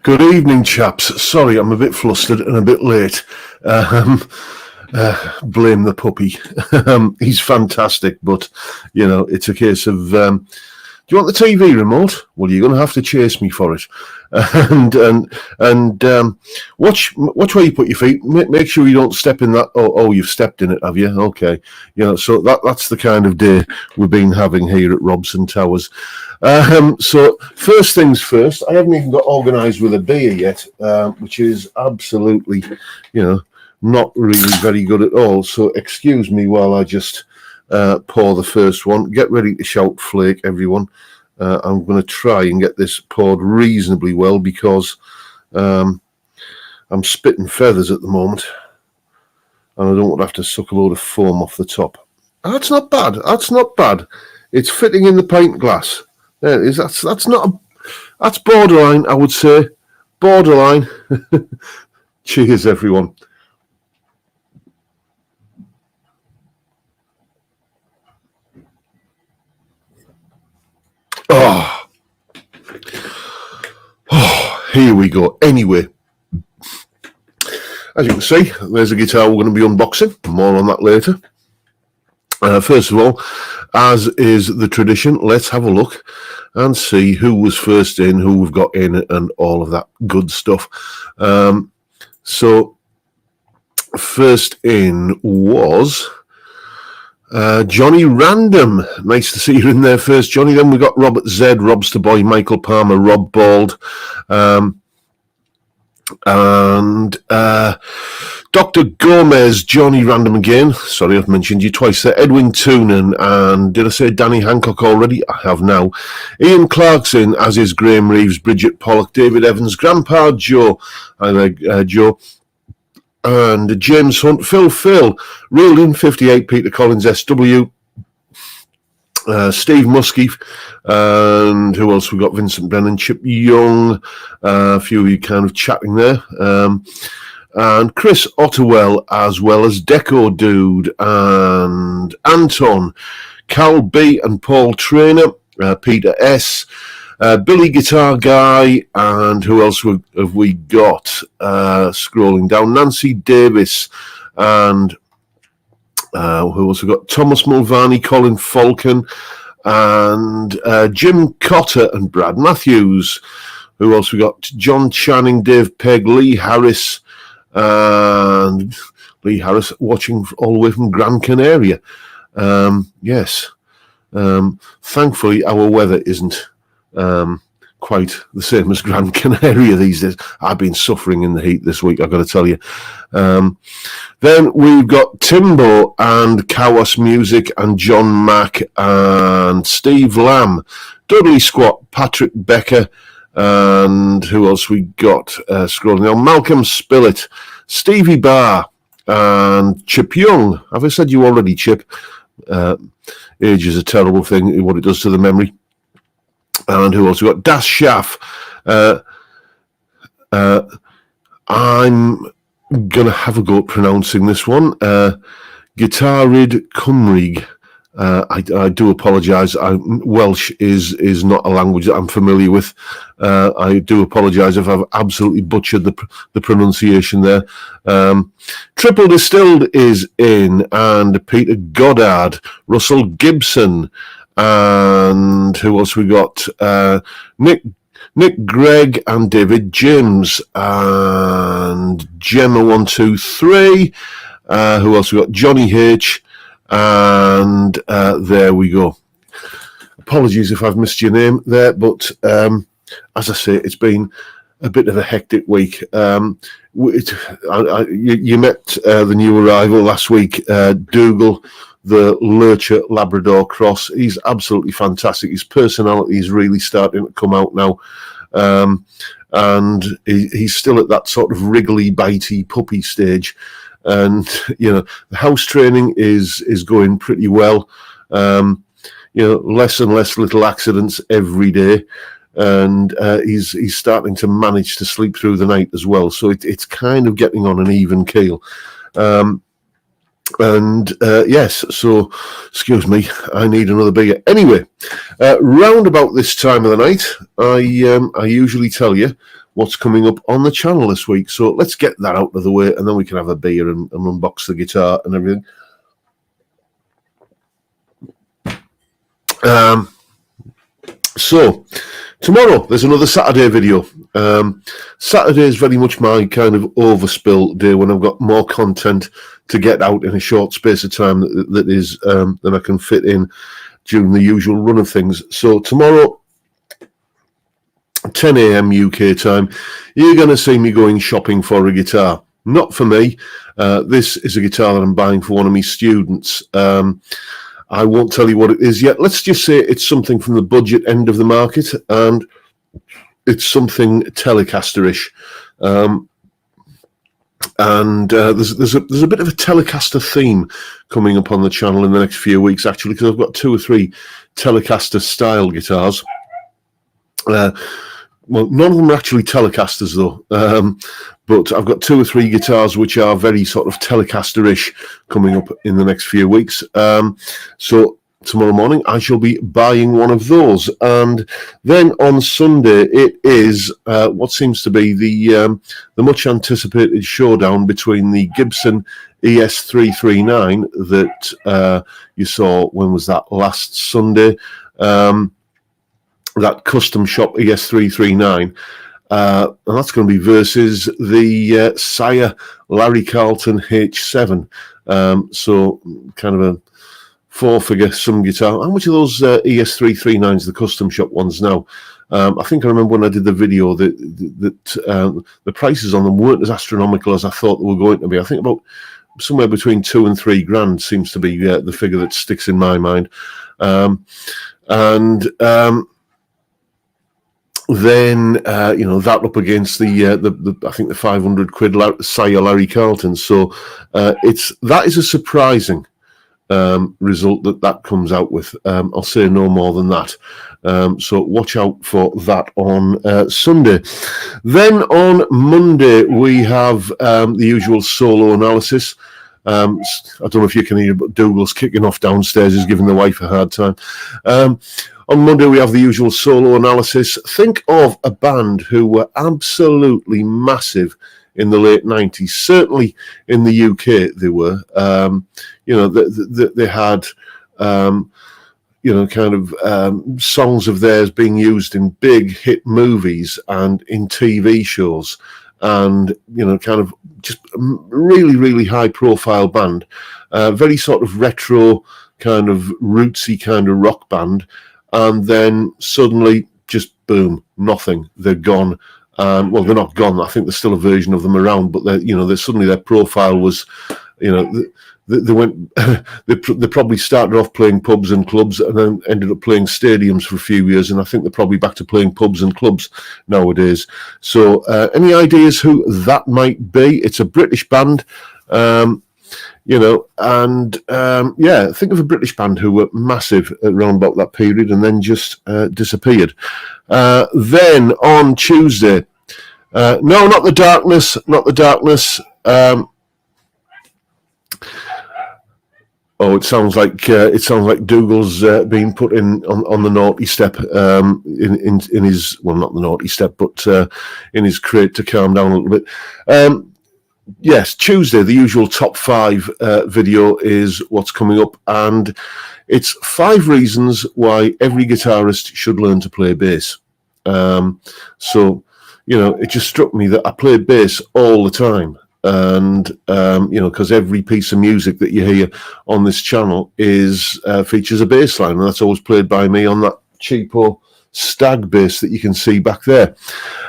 Good evening, chaps. Sorry, I'm a bit flustered and a bit late. Blame the puppy. He's fantastic, but, it's a case of, do you want the TV remote? Well, you're going to have to chase me for it. And watch where you put your feet. Make sure you don't step in that. Oh, you've stepped in it, have you? Okay. So that's the kind of day we've been having here at Robson Towers. So first things first, I haven't even got organised with a beer yet, which is absolutely, not really very good at all. So excuse me while I just pour the first one. Get ready to shout flake, everyone. I'm going to try and get this poured reasonably well because I'm spitting feathers at the moment and I don't want to have to suck a load of foam off the top. That's not bad. It's fitting in the pint glass. There it is. That's borderline, I would say. Borderline. Cheers, everyone. Oh, here we go. Anyway, as you can see, there's a guitar we're going to be unboxing. More on that later. First of all, as is the tradition, let's have a look and see who was first in, who we've got in, and all of that good stuff. So, first in was Johnny Random. Nice to see you in there first, Johnny. Then we got Robert Z, Robster Boy, Michael Palmer, Rob Bald, and Dr. Gomez, Johnny Random again. Sorry, I've mentioned you twice there. Edwin Toonan, and did I say Danny Hancock already? I have now. Ian Clarkson, as is Graham Reeves, Bridget Pollock, David Evans, Grandpa Joe, Joe, and James Hunt, Phil, Reeled In 58, Peter Collins, SW, Steve Muskie, and who else we got? Vincent Brennan, Chip Young, a few of you kind of chatting there, and Chris Ottewell, as well as Deco Dude, and Anton, Cal B, and Paul Trainer, Peter S, Billy Guitar Guy, and who else have we got? Scrolling down, Nancy Davis, and who else we got? Thomas Mulvaney, Colin Falcon, and Jim Cotter and Brad Matthews. Who else we got? John Channing, Dave Pegg, Lee Harris, and Lee Harris watching all the way from Gran Canaria. Yes. Thankfully, our weather isn't quite the same as Gran Canaria these days. I've been suffering in the heat this week, I've got to tell you. Then we've got Timbo and Kawas Music and John Mack and Steve Lamb, Dudley Squat, Patrick Becker, and who else we got scrolling down? Malcolm Spillett, Stevie Barr, and Chip Young. Have I said you already, Chip? Age is a terrible thing, what it does to the memory. And who else we got? Das Schaff. I'm going to have a go at pronouncing this one. Guitarid Cymrig. I do apologise. Welsh is not a language that I'm familiar with. I do apologise if I've absolutely butchered the pronunciation there. Triple Distilled is in, and Peter Goddard, Russell Gibson, and who else we got? Nick Gregg and David James, and Gemma123. Who else we got? Johnny H. And there we go. Apologies if I've missed your name there, but as I say, it's been a bit of a hectic week. You met the new arrival last week, Doodle, the Lurcher Labrador Cross. He's absolutely fantastic. His personality is really starting to come out now. And he's still at that sort of wriggly, bitey puppy stage. And, the house training is going pretty well. Less and less little accidents every day. And he's starting to manage to sleep through the night as well. So it's kind of getting on an even keel. And yes, so excuse me, I need another beer. Anyway, round about this time of the night, I usually tell you what's coming up on the channel this week. So let's get that out of the way, and then we can have a beer and unbox the guitar and everything. So tomorrow there's another Saturday video. Saturday is very much my kind of overspill day when I've got more content to get out in a short space of time that is than I can fit in during the usual run of things. So tomorrow, 10 a.m. UK time, you're going to see me going shopping for a guitar. Not for me. This is a guitar that I'm buying for one of my students. I won't tell you what it is yet. Let's just say it's something from the budget end of the market, and it's something Telecaster-ish. And there's a bit of a Telecaster theme coming up on the channel in the next few weeks, actually, because I've got 2 or 3 Telecaster-style guitars. Well, none of them are actually Telecasters, though. But I've got 2 or 3 guitars which are very sort of Telecaster-ish coming up in the next few weeks. So tomorrow morning I shall be buying one of those. And then on Sunday it is what seems to be the much anticipated showdown between the Gibson ES339 that you saw, when was that, last Sunday? That custom shop ES339. And that's going to be versus the Sire Larry Carlton H7. So kind of a 4-figure sum guitar. How much are those ES339s, the custom shop ones now? I think I remember when I did the video that the prices on them weren't as astronomical as I thought they were going to be. I think about somewhere between $2,000 and $3,000 seems to be the figure that sticks in my mind. Then that up against the I think the 500 quid Sire Larry Carlton. So that is a surprising result that comes out with. I'll say no more than that. So watch out for that on Sunday. Then on Monday we have the usual solo analysis. I don't know if you can hear, but Doodle's kicking off downstairs. He's giving the wife a hard time. On Monday, we have the usual solo analysis. Think of a band who were absolutely massive in the late 90s. Certainly in the UK, they were. They had, songs of theirs being used in big hit movies and in TV shows. And, kind of just really, really high-profile band. Very sort of retro, kind of rootsy kind of rock band. And then suddenly, just boom, nothing. They're gone. Well, they're not gone. I think there's still a version of them around, but they're suddenly their profile was, they went. They probably started off playing pubs and clubs, and then ended up playing stadiums for a few years. And I think they're probably back to playing pubs and clubs nowadays. So, any ideas who that might be? It's a British band. Think of a British band who were massive around about that period and then just disappeared. Then on Tuesday, no, not the Darkness, not the Darkness. It sounds like Dougal's being put in on the naughty step in his, well, not the naughty step, but in his crate to calm down a little bit. Yes, Tuesday, the usual top 5 video is what's coming up, and it's 5 reasons why every guitarist should learn to play bass. It just struck me that I play bass all the time, and because every piece of music that you hear on this channel is features a bass line, and that's always played by me on that cheapo Stag bass that you can see back there.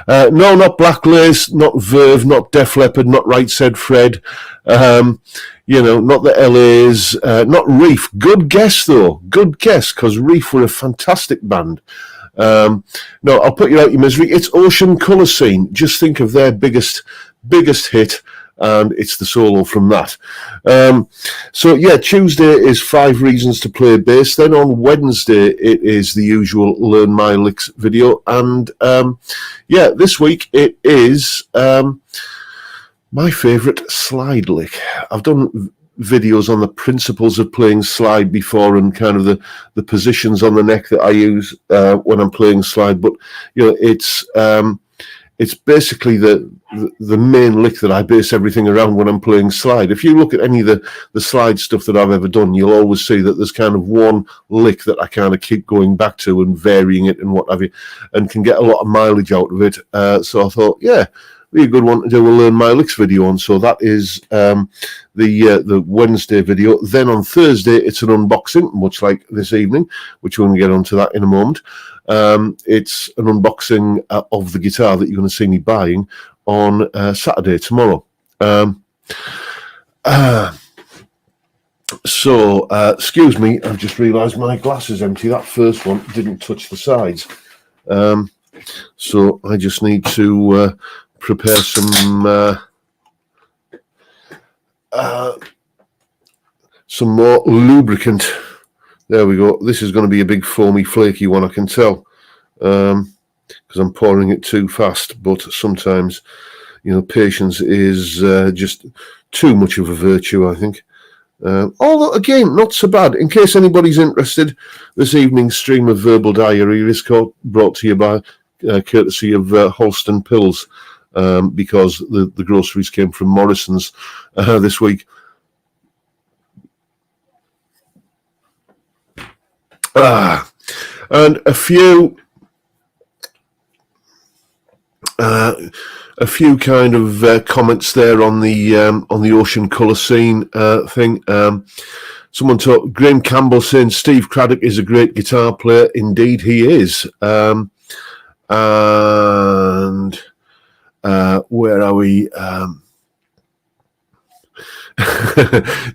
No, not Black Lace, not Verve, not Def Leppard, not Right Said Fred, not the LA's, not Reef. Good guess, though. Good guess, because Reef were a fantastic band. No, I'll put you out your misery. It's Ocean Colour Scene. Just think of their biggest hit, and it's the solo from that. Tuesday is 5 reasons to play bass. Then on Wednesday, it is the usual Learn My Licks video. And this week it is my favourite slide lick. I've done videos on the principles of playing slide before, and kind of the positions on the neck that I use when I'm playing slide. But it's basically the main lick that I base everything around when I'm playing slide. If you look at any of the slide stuff that I've ever done, you'll always see that there's kind of one lick that I kind of keep going back to and varying it and what have you, and can get a lot of mileage out of it. So I thought, yeah, be a good one to do a Learn My Licks video on. So that is the Wednesday video. Then on Thursday, it's an unboxing, much like this evening, which we're going to get onto that in a moment. It's an unboxing of the guitar that you're going to see me buying on Saturday, tomorrow. So, excuse me, I've just realised my glass is empty. That first one didn't touch the sides. So I just need to prepare some more lubricant. There we go. This is going to be a big foamy flaky one, I can tell, because I'm pouring it too fast. But sometimes, patience is just too much of a virtue, I think. Although, again, not so bad. In case anybody's interested, this evening's stream of Verbal Diary is brought to you by courtesy of Holston Pills, because the groceries came from Morrison's this week. And a few kind of comments there on the ocean colour scene thing. Someone Graham Campbell saying Steve Craddock is a great guitar player. Indeed, he is. And where are we?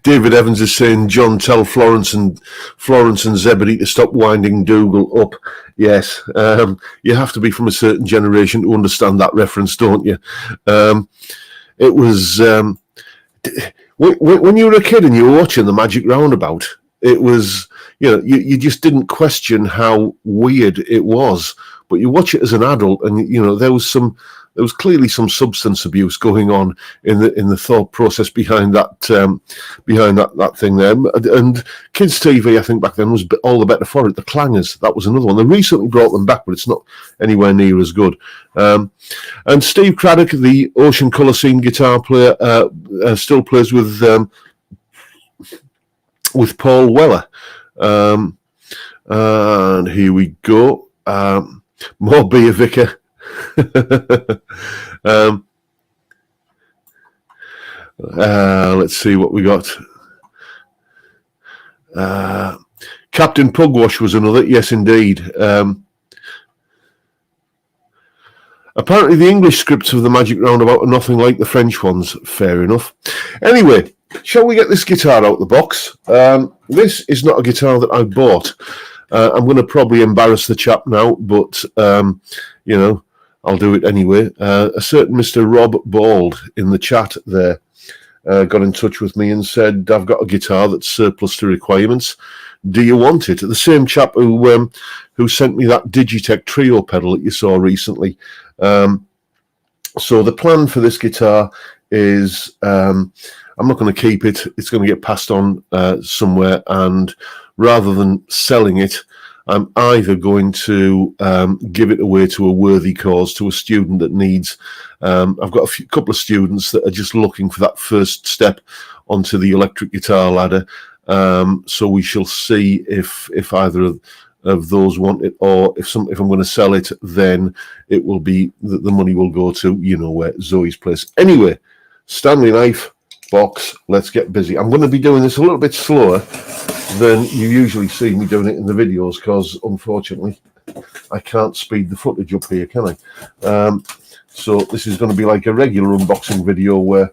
David Evans is saying, John, tell Florence and Zebedee to stop winding Doodle up. Yes, you have to be from a certain generation to understand that reference, don't you? It was when you were a kid and you were watching the Magic Roundabout, it was, you just didn't question how weird it was. But you watch it as an adult, and there was clearly some substance abuse going on in the thought process behind that thing there. And kids' TV, I think back then, was all the better for it. The Clangers, that was another one. They recently brought them back, but it's not anywhere near as good. And Steve Craddock, the Ocean Colour Scene guitar player, still plays with Paul Weller. And here we go. More beer, Vicar. Let's see what we got. Captain Pugwash was another. Yes, indeed. Apparently the English scripts of the Magic Roundabout are nothing like the French ones. Fair enough. Anyway, shall we get this guitar out the box? This is not a guitar that I bought. I'm going to probably embarrass the chap now, but, I'll do it anyway. A certain Mr. Rob Bald in the chat there got in touch with me and said, I've got a guitar that's surplus to requirements. Do you want it? The same chap who sent me that Digitech Trio pedal that you saw recently. So the plan for this guitar is I'm not going to keep it. It's going to get passed on somewhere, and rather than selling it, I'm either going to give it away to a worthy cause, to a student that needs. I've got a couple of students that are just looking for that first step onto the electric guitar ladder. So we shall see if either of those want it, or if I'm going to sell it, then it will be the money will go to where, Zoe's place. Anyway, Stanley knife box. Let's get busy. I'm going to be doing this a little bit slower than you usually see me doing it in the videos, because unfortunately I can't speed the footage up here, can I? So this is going to be like a regular unboxing video where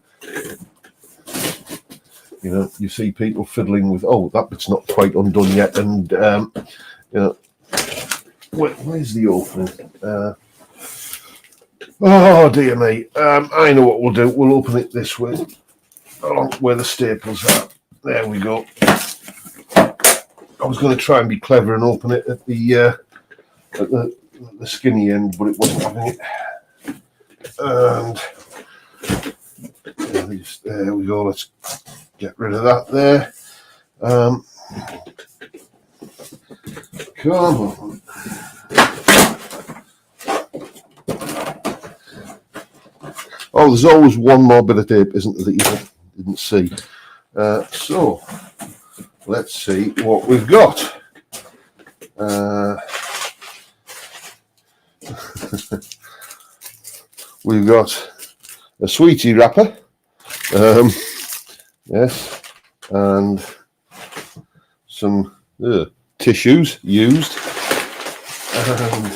you see people fiddling with, oh, that bit's not quite undone yet, and where's the opening? Oh dear me. I know what we'll do. We'll open it this way, along where the staples are. There we go. I was going to try and be clever and open it at the skinny end, but it wasn't having it. And there we go. Let's get rid of that there. Come on. Oh, there's always one more bit of tape, isn't there, that you didn't see? So, let's see what we've got. We've got a sweetie wrapper, yes, and some tissues used, and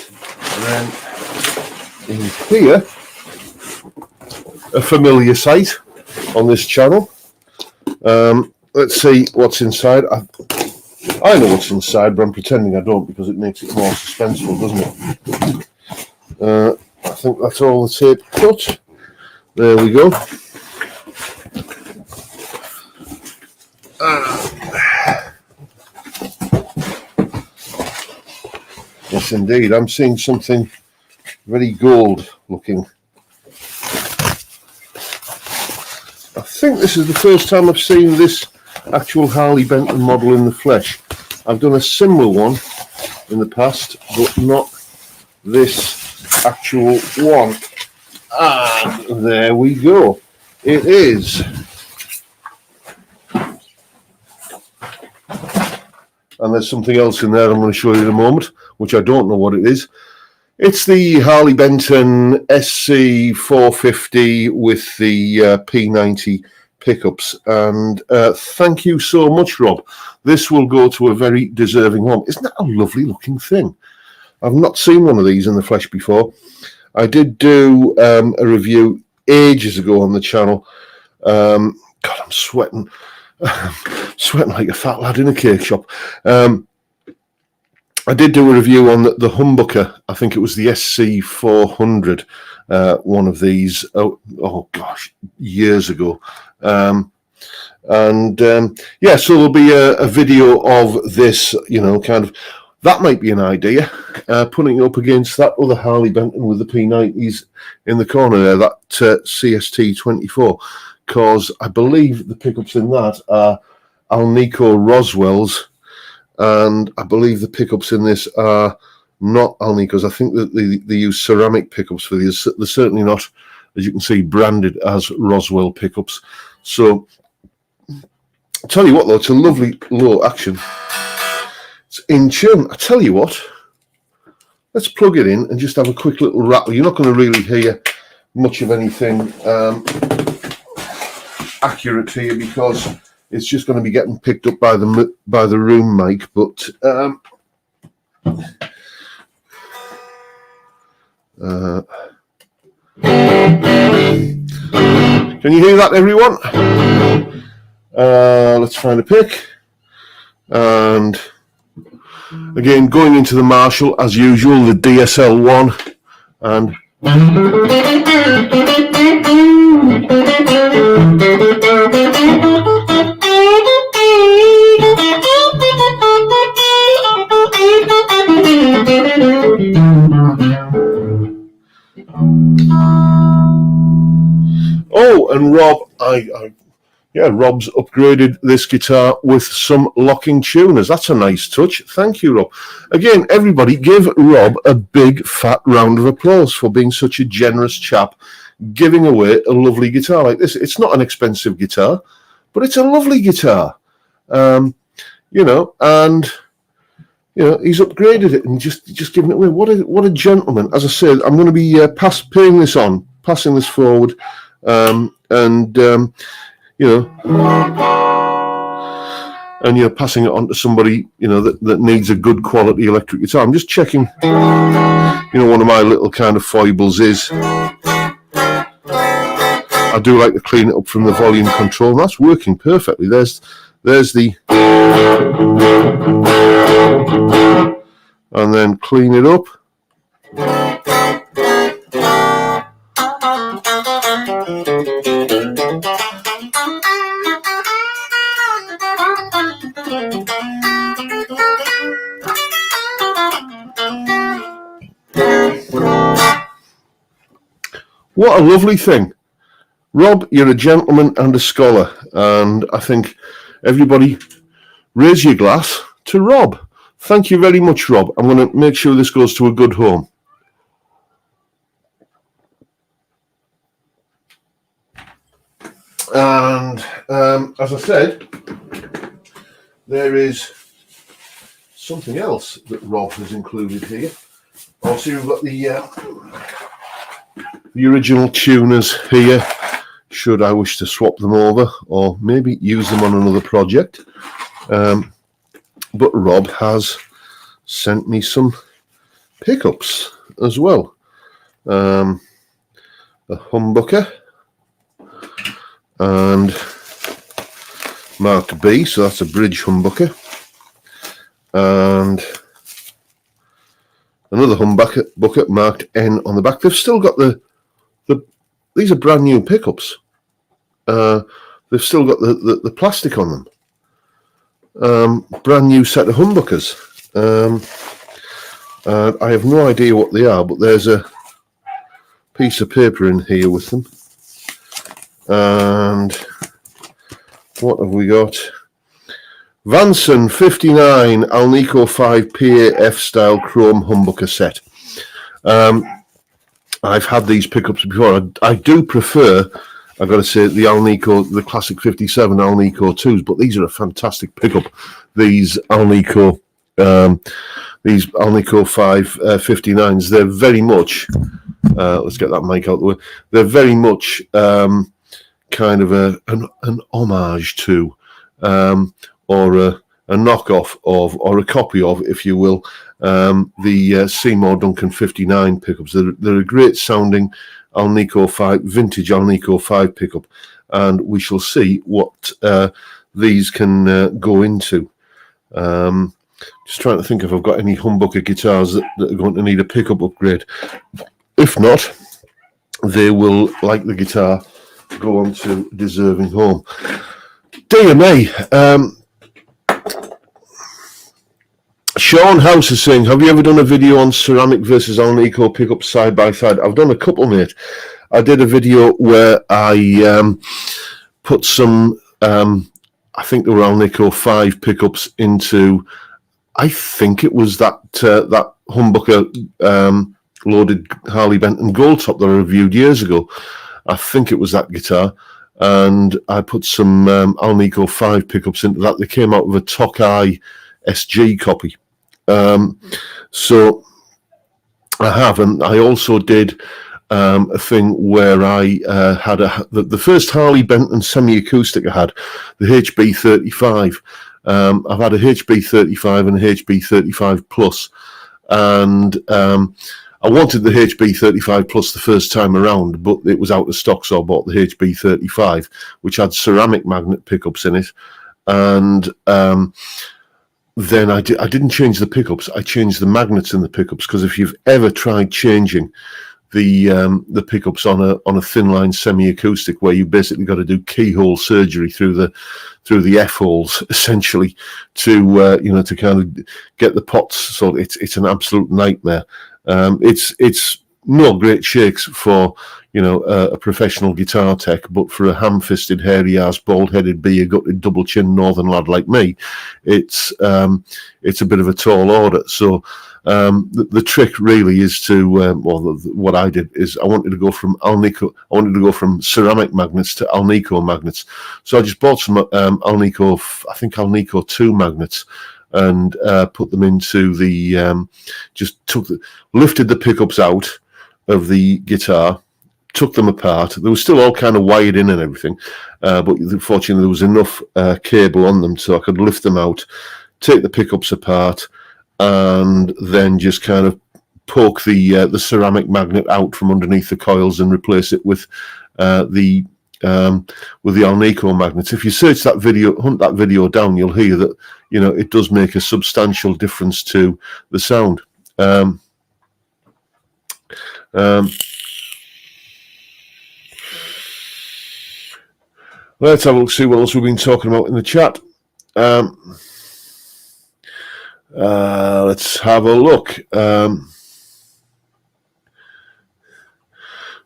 then in here, a familiar sight on this channel. Let's see what's inside. I know what's inside, but I'm pretending I don't because it makes it more suspenseful, doesn't it? I think that's all the tape cut. There we go. Yes, indeed. I'm seeing something very gold looking. I think this is the first time I've seen this actual Harley Benton model in the flesh. I've done a similar one in the past, but not this actual one. And there we go. It is. And there's something else in there I'm going to show you in a moment, which I don't know what it is. It's the Harley Benton SC 450 with the P90 pickups. And thank you so much, Rob. This will go to a very deserving home. Isn't that a lovely looking thing? I've not seen one of these in the flesh before. I did do a review ages ago on the channel. God, I'm sweating. Sweating like a fat lad in a cake shop. I did do a review on the humbucker. I think it was the SC 400, one of these. Oh gosh, years ago. Yeah, so therell be a video of this. You know, kind of. That might be an idea. Putting it up against that other Harley Benton with the P90s in the corner there, that CST 24. Because I believe the pickups in that are Alnico Roswell's, and I believe the pickups in this are not Alnico's. I think that they use ceramic pickups for these. They're certainly not, as you can see, branded as Roswell pickups. So, I'll tell you what though, it's a lovely low action. It's in tune. I tell you what, let's plug it in and just have a quick little rattle. You're not going to really hear much of anything accurate here because it's just going to be getting picked up by the room mic. But can you hear that, everyone? Let's find a pick, and again going into the Marshall as usual, the DSL one, and oh, and Rob, Rob's upgraded this guitar with some locking tuners. That's a nice touch. Thank you, Rob. Again, everybody, give Rob a big fat round of applause for being such a generous chap, giving away a lovely guitar like this. It's not an expensive guitar, but it's a lovely guitar. And he's upgraded it and just giving it away. What a gentleman. As I said, I'm going to be passing this forward, passing it on to somebody, that needs a good quality electric guitar. I'm just checking, one of my little kind of foibles is I do like to clean it up from the volume control, and that's working perfectly. There's the, and then clean it up. What a lovely thing. Rob, you're a gentleman and a scholar, and I think everybody raise your glass to Rob. Thank you very much, Rob. I'm going to make sure this goes to a good home. And as I said, there is something else that Rob has included here. Also, you've got the original tuners here, should I wish to swap them over or maybe use them on another project. But Rob has sent me some pickups as well. A humbucker and marked B, so that's a bridge humbucker, and another humbucker marked N on the back. They've still got these are brand new pickups. They've still got the plastic on them. Brand new set of humbuckers. I have no idea what they are, but there's a piece of paper in here with them. And what have we got? Vanson 59 Alnico 5 PAF style chrome humbucker set. I've had these pickups before. I do prefer, I've got to say, the Alnico, the classic 57 Alnico 2s, but these are a fantastic pickup. These Alnico 5 59s, they're very much, let's get that mic out of the way, they're very much kind of an homage to, or a knockoff of, or a copy of, if you will, the Seymour Duncan 59 pickups. They're a great sounding Alnico 5, vintage Alnico 5 pickup, and we shall see what these can go into. Just trying to think if I've got any humbucker guitars that are going to need a pickup upgrade. If not, they will, like the guitar, go on to deserving home. Dear me. Sean House is saying, have you ever done a video on ceramic versus Alnico pickups side by side? I've done a couple, mate. I did a video where I put some, I think they were Alnico 5 pickups into, I think it was that humbucker loaded Harley Benton Gold Top that I reviewed years ago. I think it was that guitar. And I put some Alnico 5 pickups into that. They came out with a Tokai SG copy. So I have, and I also did a thing where I had the first Harley Benton semi-acoustic I had, the HB35. I've had a HB35 and a HB35 Plus, and I wanted the HB35 Plus the first time around, but it was out of stock, so I bought the HB35, which had ceramic magnet pickups in it, and then I didn't change the pickups. I changed the magnets in the pickups, because if you've ever tried changing the pickups on a thin line semi-acoustic, where you basically got to do keyhole surgery through the F holes essentially to kind of get the pots. So it's an absolute nightmare. It's no great shakes for a professional guitar tech, but for a ham-fisted, hairy-ass, bald-headed, beer-gutted, double-chin northern lad like me, it's a bit of a tall order. So the trick really is to, what I did is I wanted to go from ceramic magnets to Alnico magnets. So I just bought some Alnico 2 magnets, and put them into the, lifted the pickups out of the guitar, took them apart. They were still all kind of wired in and everything, but fortunately there was enough cable on them so I could lift them out, take the pickups apart, and then just kind of poke the ceramic magnet out from underneath the coils and replace it with the Alnico magnets. If you search that video, hunt that video down, you'll hear that it does make a substantial difference to the sound. Let's have a look, see what else we've been talking about in the chat. Let's have a look.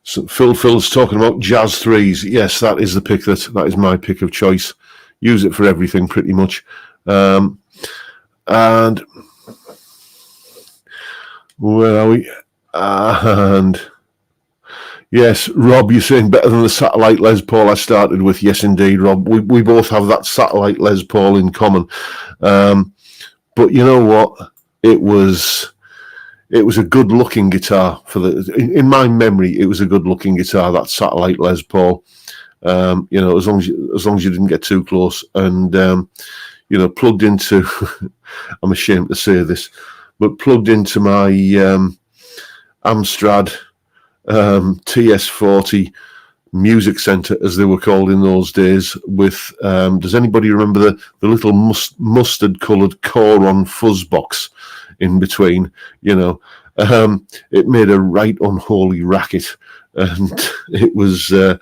So Phil's talking about Jazz 3s. Yes, that is the pick that is my pick of choice. Use it for everything pretty much. And where are we? And yes, Rob, you're saying better than the satellite Les Paul I started with. Yes, indeed, Rob. We both have that satellite Les Paul in common. But you know what? It was a good-looking guitar in my memory. It was a good-looking guitar, that satellite Les Paul. As long as you didn't get too close, and plugged into. I'm ashamed to say this, but plugged into my Amstrad TS40 Music Centre, as they were called in those days. With does anybody remember the little mustard-coloured Coron fuzz box in between? It made a right unholy racket, and it was a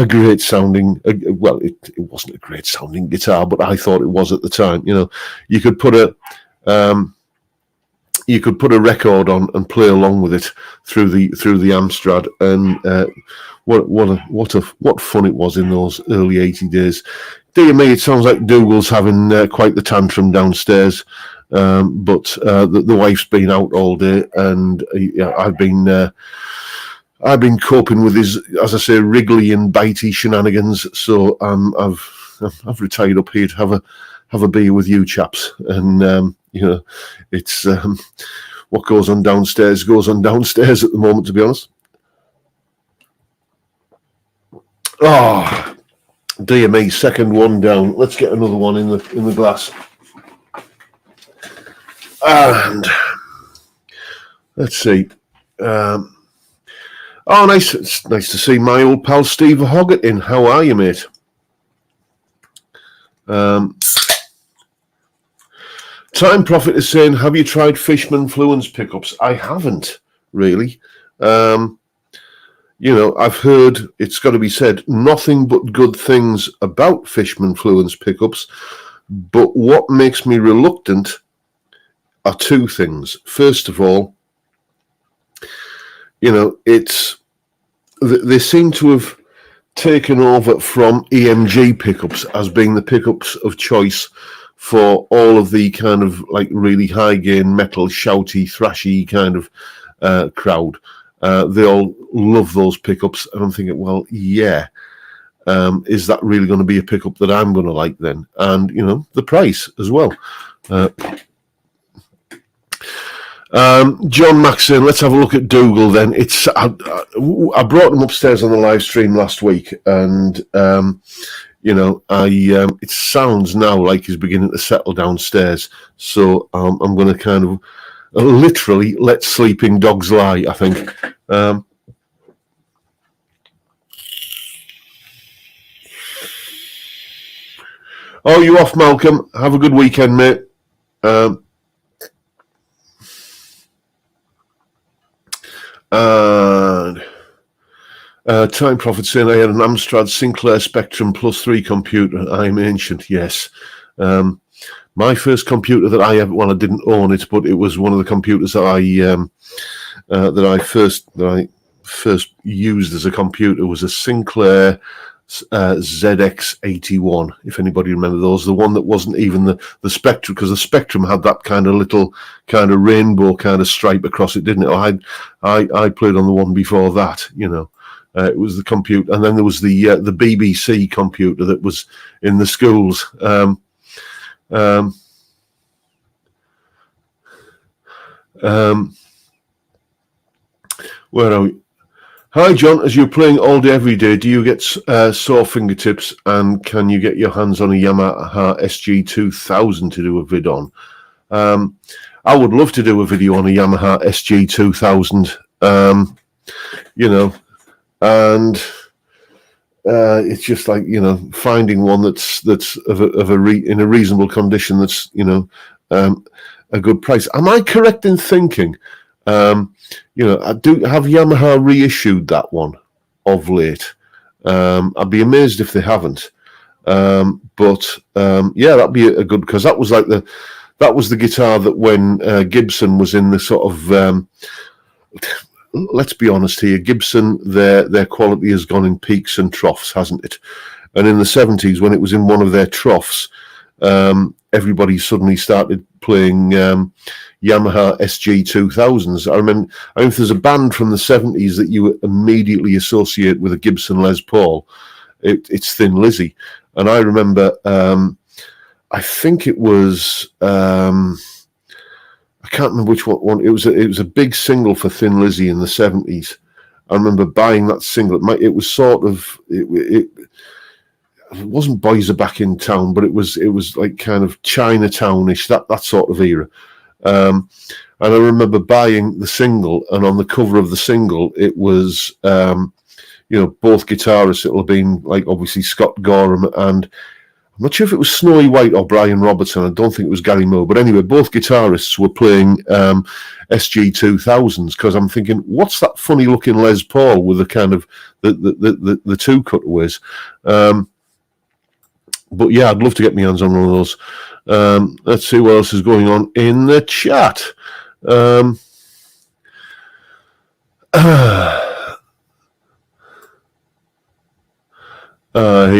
great sounding. Well, it wasn't a great sounding guitar, but I thought it was at the time. You could put a record on and play along with it through the Amstrad, and what fun it was in those early 80 days. Dear me, it sounds like Doodle's having quite the tantrum downstairs, but the wife's been out all day, and I've been coping with his, as I say, wriggly and bitey shenanigans. So I've retired up here to have a beer with you chaps, and it's what goes on downstairs at the moment, to be honest. Oh, dear me, second one down. Let's get another one in the glass. And let's see. Oh, nice! It's nice to see my old pal Steve Hoggett in. How are you, mate? Time Prophet is saying, have you tried Fishman Fluence pickups? I haven't, really. I've heard, it's got to be said, nothing but good things about Fishman Fluence pickups. But what makes me reluctant are two things. First of all, they seem to have taken over from EMG pickups as being the pickups of choice for all of the kind of like really high gain metal, shouty, thrashy kind of crowd. They all love those pickups, and I'm thinking, well, yeah, is that really going to be a pickup that I'm going to like then? And the price as well. John Max saying, let's have a look at Doodle then. I brought him upstairs on the live stream last week, and it sounds now like he's beginning to settle downstairs. So I'm going to kind of literally let sleeping dogs lie, I think. Oh, you off, Malcolm? Have a good weekend, mate. And Time Prophet saying, I had an Amstrad Sinclair Spectrum Plus 3 computer. I'm ancient, yes. My first computer that I didn't own it, but it was one of the computers that I first used as a computer was a Sinclair ZX81, if anybody remember those. The one that wasn't even the Spectrum, because the Spectrum had that kind of little kind of rainbow kind of stripe across it, didn't it? I played on the one before that, it was the computer, and then there was the BBC computer that was in the schools. Where are we? Hi, John. As you're playing all day, every day, do you get sore fingertips, and can you get your hands on a Yamaha SG2000 to do a vid on? I would love to do a video on a Yamaha SG2000, and it's just like, finding one that's in a reasonable condition, that's, a good price. Am I correct in thinking, have Yamaha reissued that one of late? I'd be amazed if they haven't. But that'd be a good, because that was the guitar that when Gibson was in the sort of let's be honest here, Gibson, their quality has gone in peaks and troughs, hasn't it? And in the 70s, when it was in one of their troughs, everybody suddenly started playing Yamaha SG2000s. I remember if there's a band from the 70s that you immediately associate with a Gibson Les Paul, it's Thin Lizzy. And I remember, I think it was, I can't remember which one. It was a big single for Thin Lizzy in the 70s. I remember buying that single. It was sort of, it wasn't Boys Are Back in Town, but it was like kind of Chinatownish, that sort of era. And I remember buying the single, and on the cover of the single, it was, both guitarists. It'll have been like obviously Scott Gorham, and I'm not sure if it was Snowy White or Brian Robertson. I don't think it was Gary Moore, but anyway, both guitarists were playing SG2000s, because I'm thinking, what's that funny looking Les Paul with the kind of the two cutaways? But yeah, I'd love to get my hands on one of those. Let's see what else is going on in the chat. Here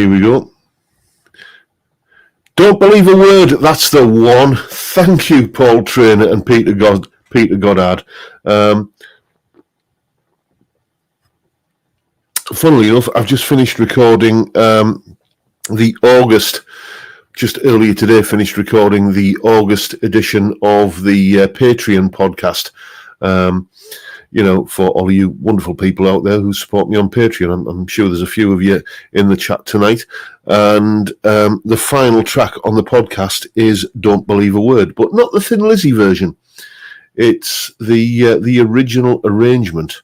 we go. Don't believe a word. That's the one. Thank you, Paul Trainer and Peter Goddard. Funnily enough, I've just finished recording the August. Just earlier today, finished recording the August edition of the Patreon podcast. For all of you wonderful people out there who support me on Patreon. I'm sure there's a few of you in the chat tonight. And the final track on the podcast is Don't Believe a Word, but not the Thin Lizzy version. It's the original arrangement.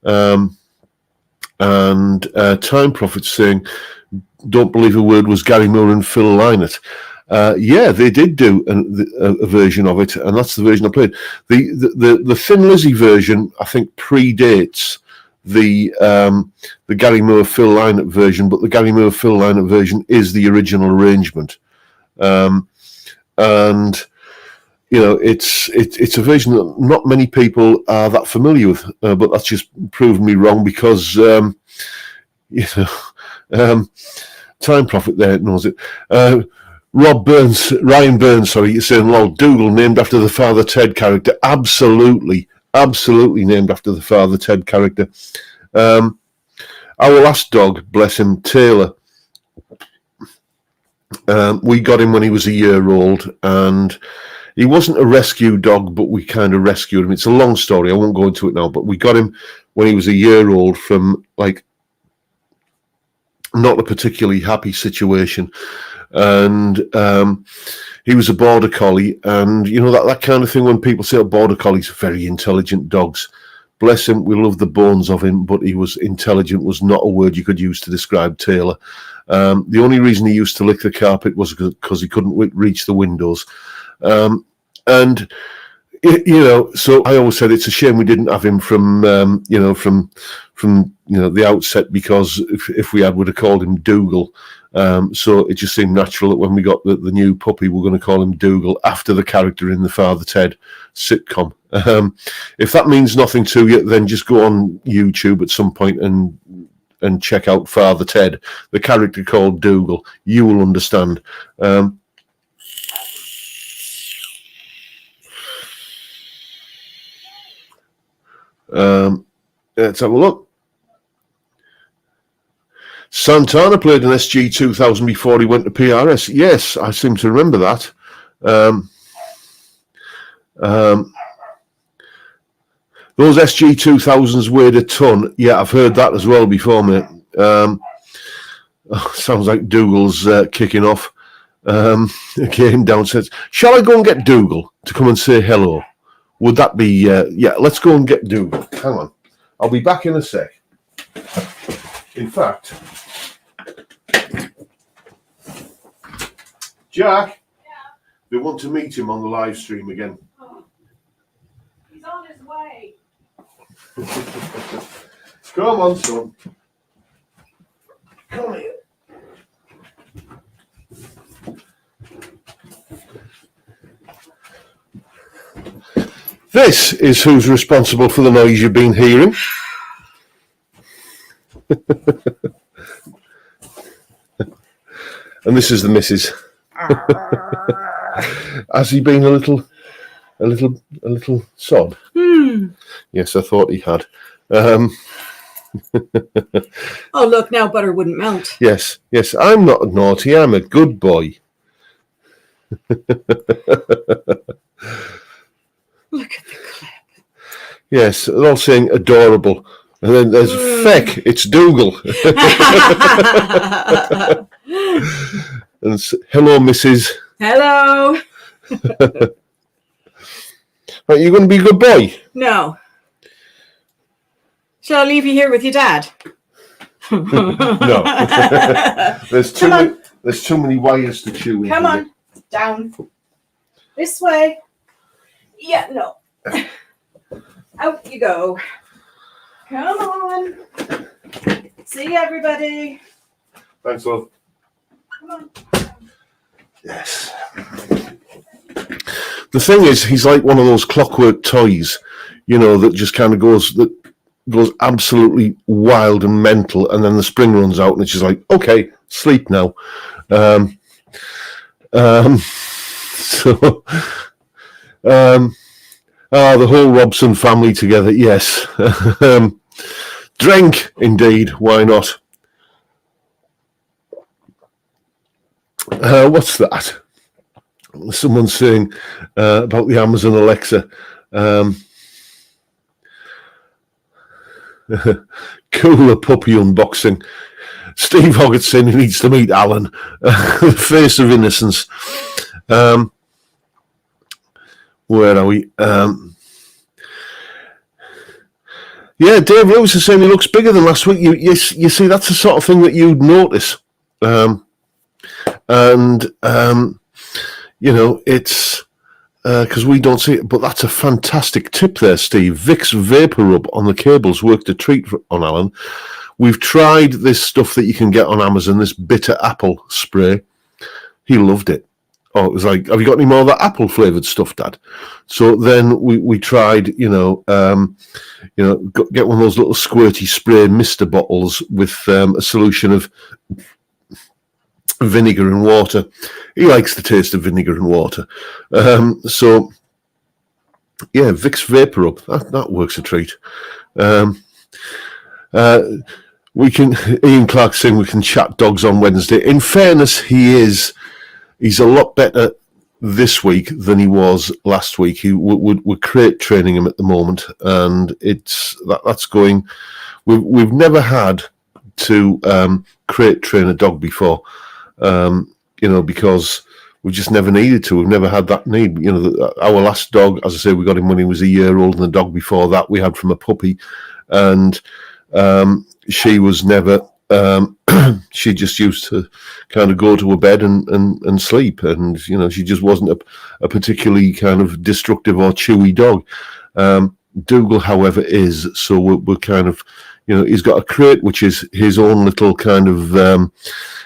And Time Prophet's saying Don't Believe a Word was Gary Moore and Phil Lynott. Yeah, they did do a version of it, and that's the version I played. The Thin Lizzy version, I think, predates the Gary Moore Phil Lynott version, but the Gary Moore Phil Lynott version is the original arrangement, and it's a version that not many people are that familiar with, but that's just proven me wrong, because Time Prophet there knows it. Ryan Burns, you're saying, lol, Doodle named after the Father Ted character. Absolutely named after the Father Ted character. Our last dog, bless him, Taylor, we got him when he was a year old, and he wasn't a rescue dog, but we kind of rescued him. It's a long story, I won't go into it now, but we got him when he was a year old from, like, not a particularly happy situation. And he was a border collie, and that kind of thing, when people say border collies are very intelligent dogs. Bless him, we love the bones of him, but he was intelligent, was not a word you could use to describe Taylor. The only reason he used to lick the carpet was because he couldn't reach the windows. So I always said it's a shame we didn't have him from the outset, because if we had, would have called him Doodle. So it just seemed natural that when we got the new puppy, we're going to call him Doodle, after the character in the Father Ted sitcom. If that means nothing to you, then just go on YouTube at some point and check out Father Ted, the character called Doodle. You will understand. Let's have a look. Santana played an SG2000 before he went to PRS. Yes, I seem to remember that. Those SG2000s weighed a ton. Yeah, I've heard that as well before, mate. Sounds like Dougal's kicking off. Came downstairs. Shall I go and get Dougal to come and say hello? Would that be... yeah, let's go and get Dougal. Hang on. I'll be back in a sec. In fact... Jack? Yeah? They want to meet him on the live stream again. Oh. He's on his way. Come on, son. Come here. This is who's responsible for the noise you've been hearing. And this is the missus. Has he been a little sod? Yes, I thought he had. Oh, look, now butter wouldn't melt. Yes, I'm not naughty, I'm a good boy. Look at the clip. Yes, they're all saying adorable. And then there's feck, it's Doodle. And hello, Mrs. Hello. Right, you going to be a good boy? No. Shall I leave you here with your dad? No. There's too many wires to chew in. Come on. Down. This way. Yeah, no. Out you go. Come on. See everybody. Thanks, love. Come on. Yes. The thing is, he's like one of those clockwork toys, that just kind of goes absolutely wild and mental, and then the spring runs out, and it's just like, okay, sleep now. The whole Robson family together, yes. Drink, indeed, why not? What's that? Someone's saying about the Amazon Alexa. Cooler puppy unboxing. Steve Hoggett saying he needs to meet Alan. The face of innocence. Where are we? Yeah, Dave Lewis is saying he looks bigger than last week. You see, that's the sort of thing that you'd notice. It's because we don't see it, but that's a fantastic tip there, Steve. Vicks Vapor Rub on the cables worked a treat on Alan. We've tried this stuff that you can get on Amazon, this bitter apple spray. He loved it. Oh, it was like, have you got any more of that apple flavoured stuff, Dad? So then we tried, get one of those little squirty spray mister bottles with a solution of vinegar and water. He likes the taste of vinegar and water. Vicks Vapor Up, that works a treat. We can, Ian Clark saying we can chat dogs on Wednesday. In fairness, he's a lot better this week than he was last week. We're crate training him at the moment, and that's going. We've never had to crate train a dog before, because we just never needed to. We've never had that need. Our last dog, as I say, we got him when he was a year old, and the dog before that we had from a puppy, and she was never. She just used to kind of go to her bed and sleep, and she just wasn't a particularly kind of destructive or chewy dog. Dougal, however, is, so we're kind of, he's got a crate which is his own little kind of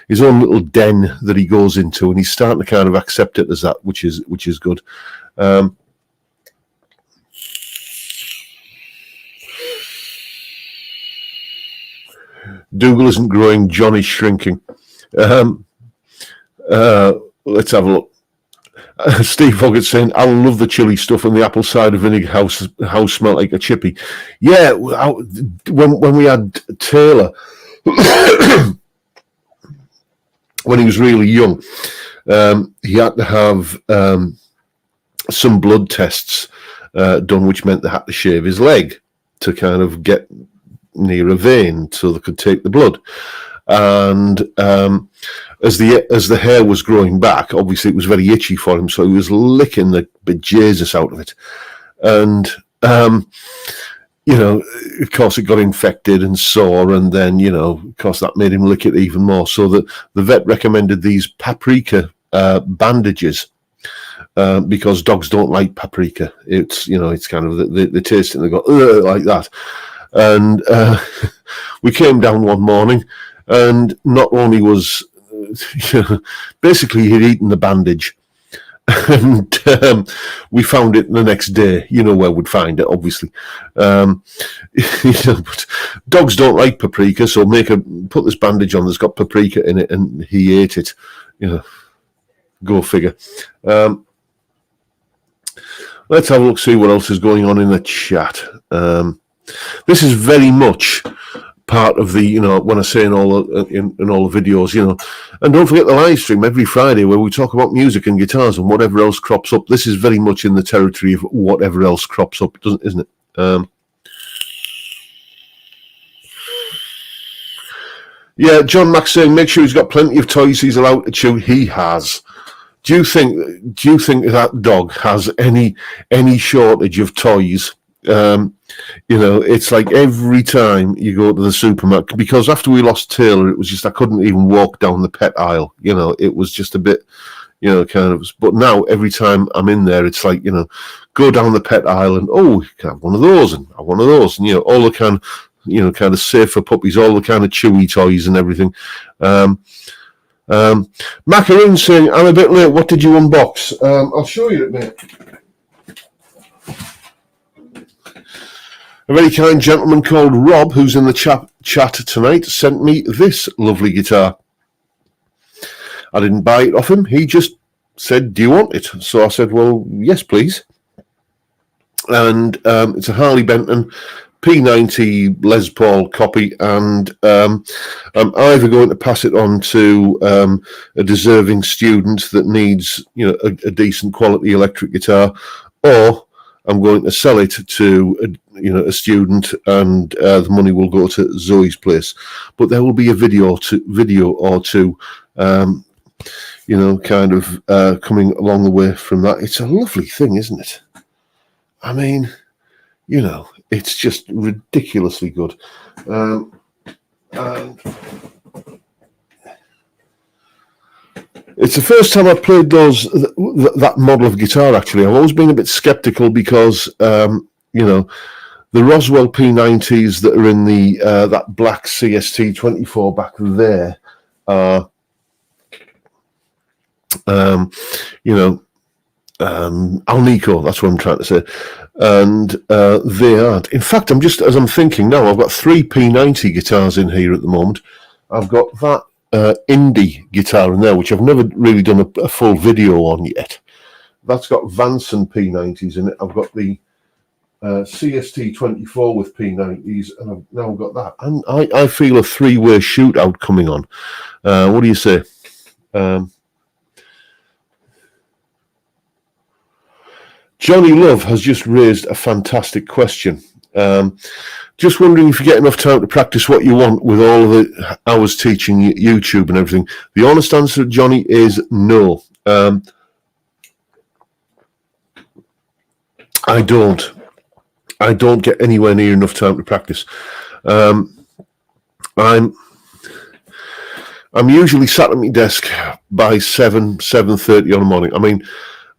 his own little den that he goes into, and he's starting to kind of accept it as that, which is good. Dougal isn't growing, John is shrinking. Let's have a look. Steve Hoggett saying, I love the chili stuff, and the apple cider vinegar house smelled like a chippy. Yeah, when we had Taylor, when he was really young, he had to have some blood tests done, which meant they had to shave his leg to kind of get near a vein so they could take the blood. And as the hair was growing back, obviously it was very itchy for him, so he was licking the bejesus out of it. And of course it got infected and sore, and then of course that made him lick it even more. So the vet recommended these paprika bandages, because dogs don't like paprika. It's it's kind of the taste, and they go like that. And we came down one morning, and not only was basically he'd eaten the bandage, and we found it the next day. You know where we'd find it, obviously. But dogs don't like paprika, so put this bandage on that's got paprika in it, and he ate it. Go figure. Let's have a look, see what else is going on in the chat. This is very much part of the, when I say in all the videos, and don't forget the live stream every Friday where we talk about music and guitars and whatever else crops up. This is very much in the territory of whatever else crops up, isn't it? Yeah, John Max saying, make sure he's got plenty of toys he's allowed to chew. He has. Do you think that dog has any shortage of toys? It's like every time you go to the supermarket, because after we lost Taylor, it was just I couldn't even walk down the pet aisle. It was just a bit, kind of. But now every time I'm in there, it's like go down the pet aisle and you can have one of those and have one of those, and all the kind of safe for puppies, all the kind of chewy toys and everything. Macaroon saying, I'm a bit late. What did you unbox? I'll show you it, mate. A very kind gentleman called Rob, who's in the chat tonight, sent me this lovely guitar. I didn't buy it off him. He just said, do you want it? So I said, well, yes, please. And it's a Harley Benton P90 Les Paul copy, and I'm either going to pass it on to a deserving student that needs a decent quality electric guitar, or I'm going to sell it to a student, and the money will go to Zoe's place. But there will be a video or two coming along the way from that. It's a lovely thing, isn't it? I mean, it's just ridiculously good. And it's the first time I've played that model of guitar, actually. I've always been a bit skeptical because, the Roswell P90s that are in the that black CST-24 back there are, Alnico, that's what I'm trying to say. And they aren't. In fact, as I'm thinking now, I've got 3 P90 guitars in here at the moment. I've got that indie guitar in there, which I've never really done a full video on yet. That's got Vanson P90s in it. I've got the CST-24 with P90s, and I've now got that. And I feel a 3-way shootout coming on. What do you say? Johnny Love has just raised a fantastic question. Just wondering if you get enough time to practice what you want with all of the hours teaching YouTube and everything. The honest answer, Johnny, is no. I don't get anywhere near enough time to practice. I'm usually sat at my desk by 7:30 on the morning. I mean,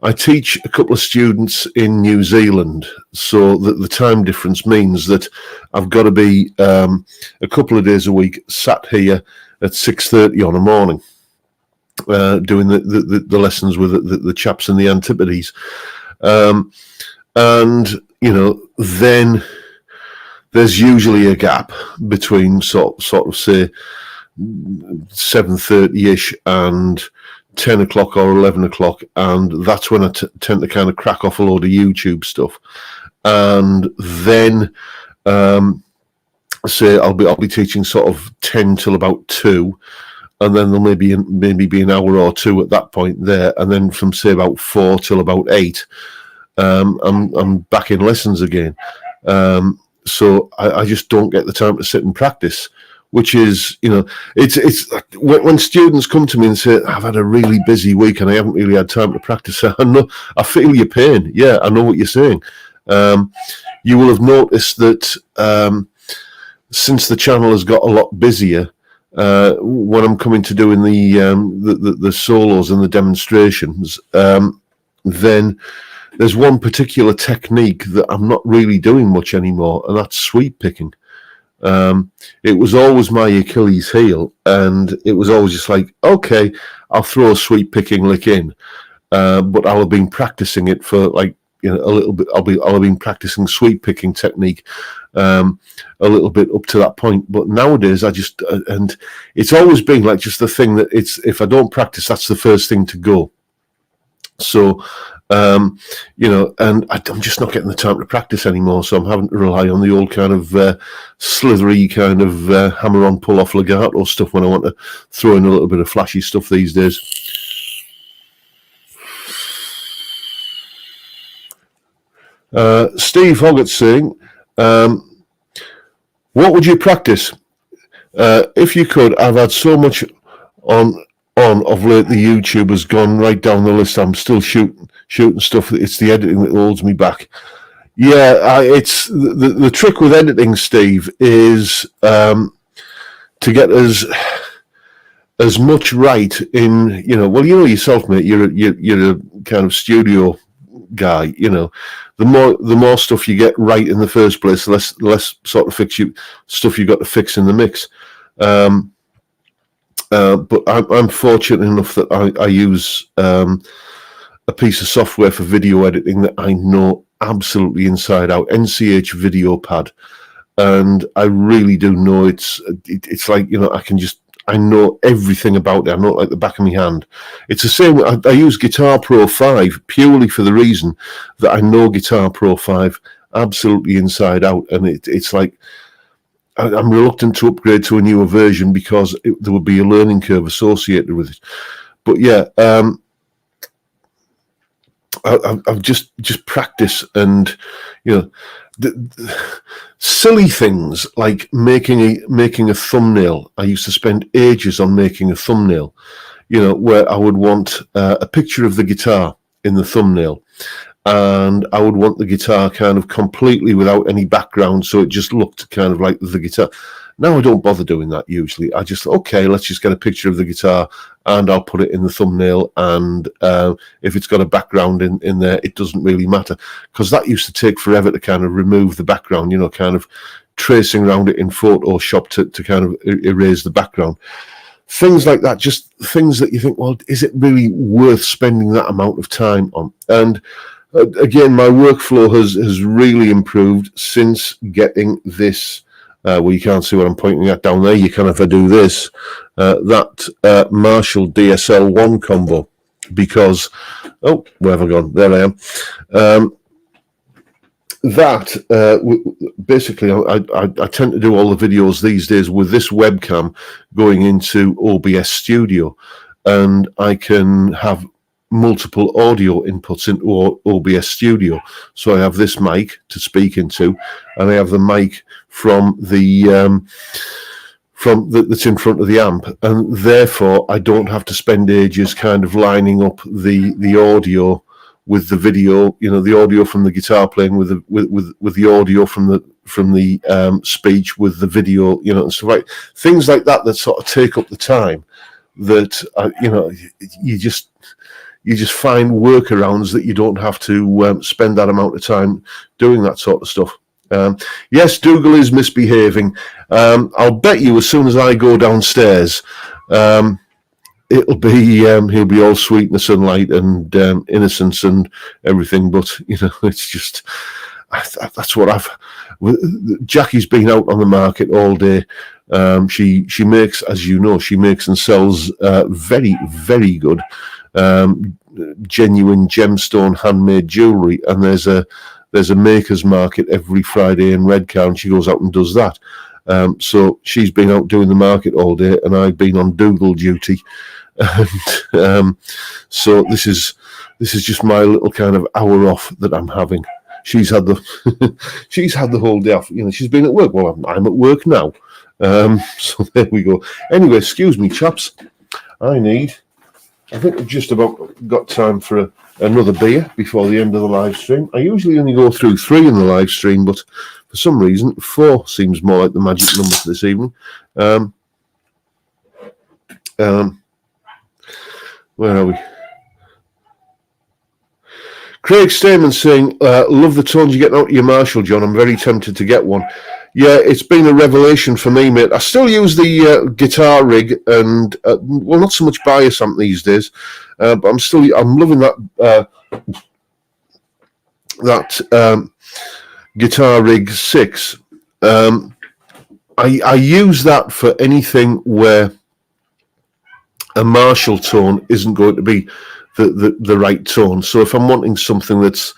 I teach a couple of students in New Zealand, so that the time difference means that I've got to be a couple of days a week sat here at 6:30 on a morning, doing the lessons with the chaps in the Antipodes, and then there's usually a gap between sort of say 7:30ish and 10 o'clock or 11 o'clock, and that's when I tend to kind of crack off a load of YouTube stuff, and then say I'll be teaching sort of 10 till about 2, and then there'll maybe be an hour or two at that point there, and then from say about 4 till about 8 I'm back in lessons again. So I just don't get the time to sit and practice, which is, it's when students come to me and say, I've had a really busy week and I haven't really had time to practice. I feel your pain. Yeah, I know what you're saying. You will have noticed that since the channel has got a lot busier, when I'm coming to doing the solos and the demonstrations, then there's one particular technique that I'm not really doing much anymore, and that's sweep picking. It was always my Achilles heel, and it was always just like, okay, I'll throw a sweep picking lick in. but I'll have been practicing it for like, you know, a little bit. I'll have been practicing sweep picking technique a little bit up to that point. But nowadays, I just and it's always been like just the thing that it's, if I don't practice, that's the first thing to go. So, you know, and I'm just not getting the time to practice anymore. So I'm having to rely on the old kind of slithery kind of hammer-on pull-off legato stuff when I want to throw in a little bit of flashy stuff these days. Steve Hoggett saying, what would you practice? If you could, I've had so much on of late. The YouTube has gone right down the list. I'm still shooting stuff. It's the editing that holds me back. Yeah, it's the trick with editing, Steve, is to get as much right in, you know, well, you know yourself, mate, you're a kind of studio guy, you know. The more stuff you get right in the first place, the less sort of stuff you got to fix in the mix. But I'm fortunate enough that I use a piece of software for video editing that I know absolutely inside out, NCH Video Pad, and I really do know it's like, you know, I know everything about it. I know it like the back of my hand. It's the same. I use Guitar Pro 5 purely for the reason that I know Guitar Pro 5 absolutely inside out, and it's like I'm reluctant to upgrade to a newer version because there would be a learning curve associated with it. But yeah, I've just practice, and you know, silly things like making a thumbnail. I used to spend ages on making a thumbnail, you know, where I would want a picture of the guitar in the thumbnail, and I would want the guitar kind of completely without any background, so it just looked kind of like the guitar. Now I don't bother doing that usually. I just, okay, let's just get a picture of the guitar and I'll put it in the thumbnail, and if it's got a background in there, it doesn't really matter, because that used to take forever to kind of remove the background, you know, kind of tracing around it in Photoshop to kind of erase the background. Things like that, just things that you think, well, is it really worth spending that amount of time on? And again, my workflow has really improved since getting this. Well, you can't see what I'm pointing at down there. You can if I do this. That Marshall DSL1 combo, because where have I gone? There I am. Basically, I tend to do all the videos these days with this webcam going into OBS Studio, and I can have multiple audio inputs into OBS Studio. So I have this mic to speak into, and I have the mic from that's in front of the amp, and therefore I don't have to spend ages kind of lining up the audio with the video, you know, the audio from the guitar playing with the audio from the speech with the video, you know, and stuff like things like that sort of take up the time that you know, you just find workarounds that you don't have to spend that amount of time doing that sort of stuff. Yes, Doodle is misbehaving. I'll bet you as soon as I go downstairs, it'll be he'll be all sweetness and light and innocence and everything. But you know, it's just that's what Jackie's been out on the market all day. She makes, as you know, she makes and sells very, very good genuine gemstone handmade jewelry, and there's a maker's market every Friday in Redcar, and she goes out and does that. So she's been out doing the market all day, and I've been on Doodle duty. And so this is just my little kind of hour off that I'm having. She's had the whole day off. You know, she's been at work. Well, I'm at work now. So there we go. Anyway, excuse me, chaps. I think we've just about got time for another beer before the end of the live stream. I usually only go through 3 in the live stream, but for some reason 4 seems more like the magic number for this evening. Where are we? Craig Stamen saying, love the tones you get out of your Marshall, John. I'm very tempted to get one. Yeah, it's been a revelation for me, mate. I still use the guitar rig and, well, not so much bias amp these days, but I'm loving that guitar rig 6. I use that for anything where a Marshall tone isn't going to be the right tone. So if I'm wanting something that's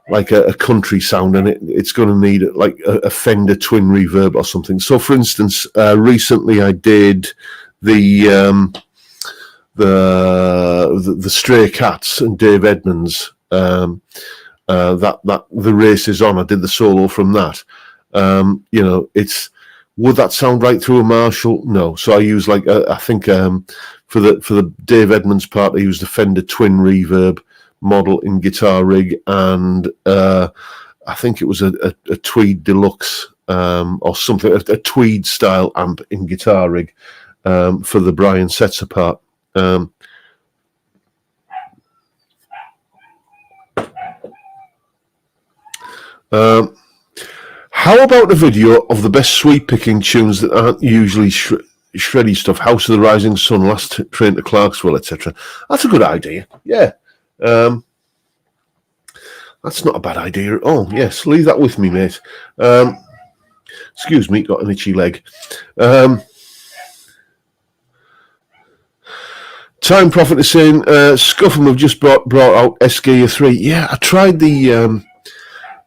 like a country sound, and it's going to need like a Fender twin reverb or something. So for instance, recently I did the Stray Cats and Dave Edmunds. That the race is on. I did the solo from that. Would that sound right through a Marshall? No. So I use like I think for the Dave Edmunds part, I used the Fender twin reverb model in guitar rig, and I think it was a Tweed Deluxe or something, a Tweed style amp in guitar rig for the Brian Setzer part. How about a video of the best sweep picking tunes that aren't usually shreddy stuff? House of the Rising Sun, Last Train to Clarksville, etc. That's a good idea. Yeah. That's not a bad idea at all. Yes, leave that with me, mate. Excuse me, got an itchy leg. Time Prophet is saying, Scuffham have just brought out SKU3. Yeah, I tried the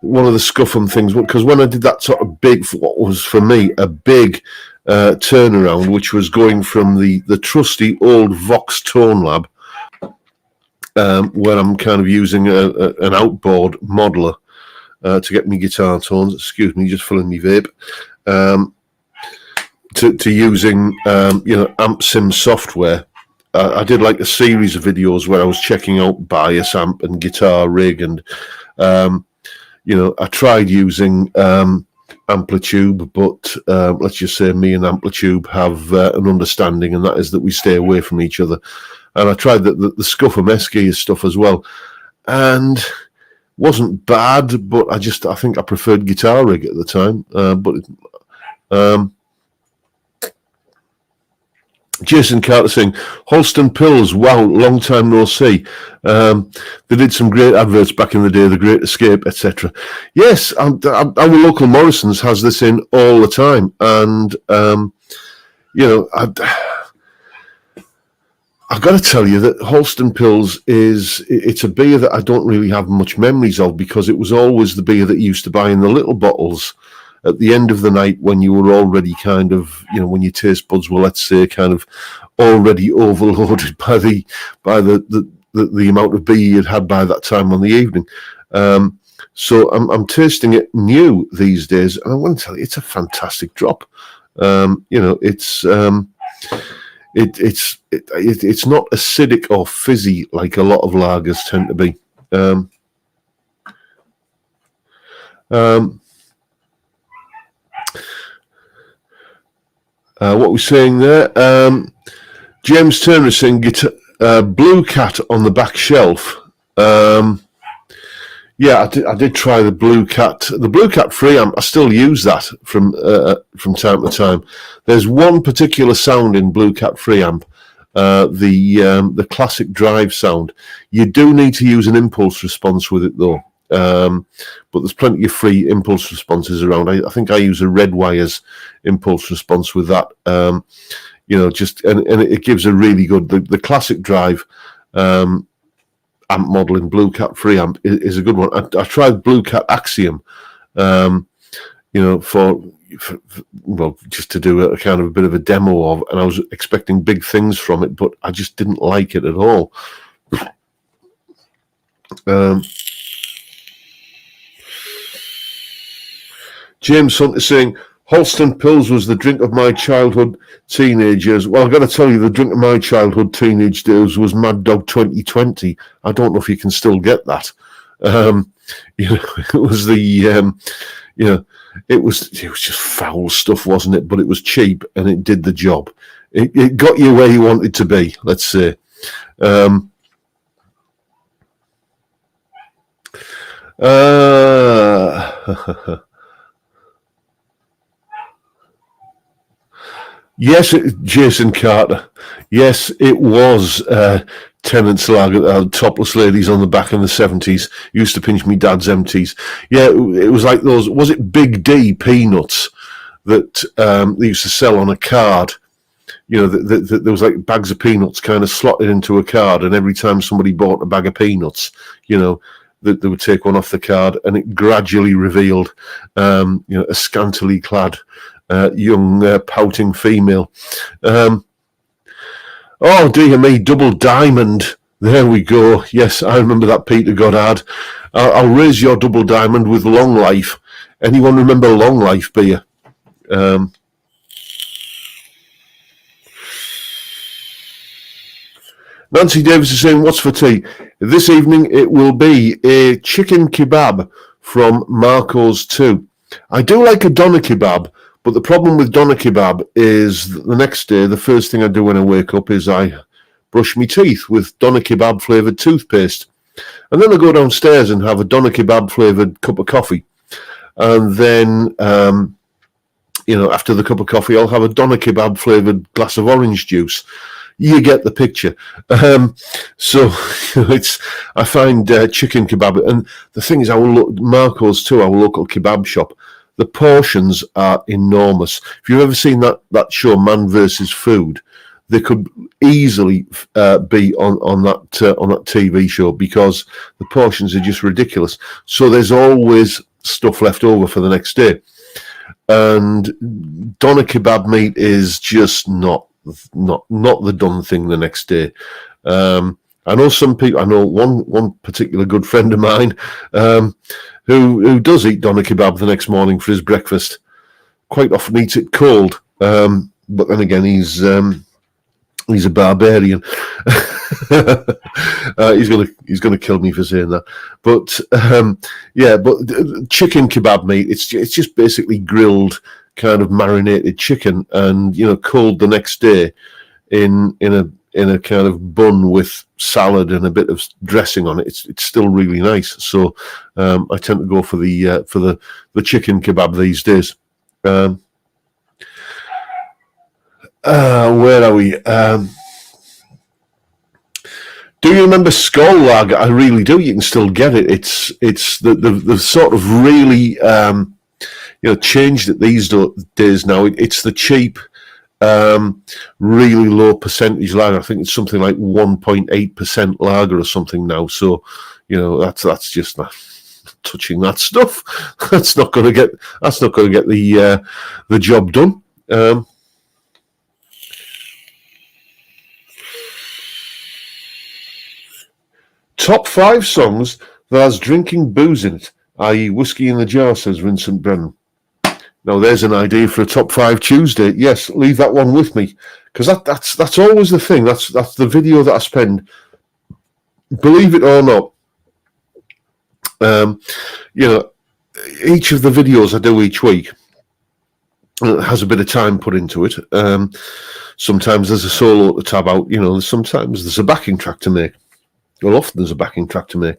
one of the Scuffham things, because when I did that sort of big, what was for me a big turnaround, which was going from the trusty old Vox Tone Lab, where I'm kind of using an outboard modeler to get me guitar tones. Excuse me, just filling me vape. To using AmpSim software. I did like a series of videos where I was checking out bias amp and guitar rig, and I tried using Amplitube, but let's just say me and Amplitube have an understanding, and that is that we stay away from each other. And I tried the Scuffham SK stuff as well, and wasn't bad, but I think I preferred guitar rig at the time. Jason Carter saying, Holston Pills, wow, long time no see. They did some great adverts back in the day, The Great Escape, etc. Yes, our local Morrison's has this in all the time, and I've got to tell you that Holston Pills it's a beer that I don't really have much memories of, because it was always the beer that you used to buy in the little bottles at the end of the night when you were already kind of, when your taste buds were, let's say, kind of already overloaded by the amount of beer you'd had by that time on the evening. So I'm tasting it new these days, and I want to tell you, it's a fantastic drop. It's not acidic or fizzy like a lot of lagers tend to be. What we're saying there, James Turner is saying Blue Cat on the back shelf. Yeah, I did try the Blue Cat. The Blue Cat preamp, I still use that from time to time. There's one particular sound in Blue Cat preamp, the classic drive sound. You do need to use an impulse response with it though. But there's plenty of free impulse responses around. I think I use a Red Wires impulse response with that. And it gives a really good, the classic drive amp model in Blue Cat preamp is a good one. I tried Blue Cat Axiom, just to do a kind of a bit of a demo of, and I was expecting big things from it, but I just didn't like it at all. James Hunt is saying, Holston Pills was the drink of my childhood teenagers. Well, I've got to tell you, the drink of my childhood teenage days was Mad Dog 2020. I don't know if you can still get that. It was it was just foul stuff, wasn't it? But it was cheap and it did the job. It got you where you wanted to be, let's say. Yes, Jason Carter. Yes, it was Tennant's Lager, topless ladies on the back in the 70s. Used to pinch me dad's empties. Yeah, it was like those, was it Big D peanuts that they used to sell on a card? You know, there was like bags of peanuts kind of slotted into a card, and every time somebody bought a bag of peanuts, you know, they would take one off the card, and it gradually revealed, you know, a scantily clad young pouting female. Oh dear me, Double Diamond. There we go. Yes, I remember that, Peter Goddard. I'll raise your Double Diamond with Long Life. Anyone remember Long Life beer? Nancy Davis is saying, what's for tea? This evening it will be a chicken kebab from Marco's 2. I do like a doner kebab, but the problem with doner kebab is the next day, the first thing I do when I wake up is I brush my teeth with doner kebab flavoured toothpaste. And then I go downstairs and have a doner kebab flavoured cup of coffee. And then, you know, after the cup of coffee, I'll have a doner kebab flavoured glass of orange juice. You get the picture. So I find chicken kebab, and the thing is, Marco's too, our local kebab shop, the portions are enormous. If you've ever seen that show, Man vs. Food, they could easily be on that TV show, because the portions are just ridiculous. So there's always stuff left over for the next day. And doner kebab meat is just not the done thing the next day. I know some people. I know one particular good friend of mine who does eat doner kebab the next morning for his breakfast. Quite often eats it cold, but then again he's a barbarian. He's gonna kill me for saying that. But yeah, but chicken kebab meat, it's just basically grilled, kind of marinated chicken, and you know, cold the next day in a kind of bun with salad and a bit of dressing on it. It's still really nice. So I tend to go for the chicken kebab these days. Where are we? Do you remember Skull Lager? I really do. You can still get it. It's the sort of really changed it these days now. It's the cheap, really low percentage lager. I think it's something like 1.8% lager or something now. So, you know, that's just not touching that stuff. That's not going to get the job done. Top 5 songs that has drinking booze in it, i.e. whiskey in the jar, says Vincent Brennan. Now there's an idea for a top 5 Tuesday. Yes, leave that one with me, because that's always the thing. That's the video that I spend. Believe it or not, you know, each of the videos I do each week has a bit of time put into it. Sometimes there's a solo to tab out. You know, sometimes there's a backing track to make. Well, often there's a backing track to make.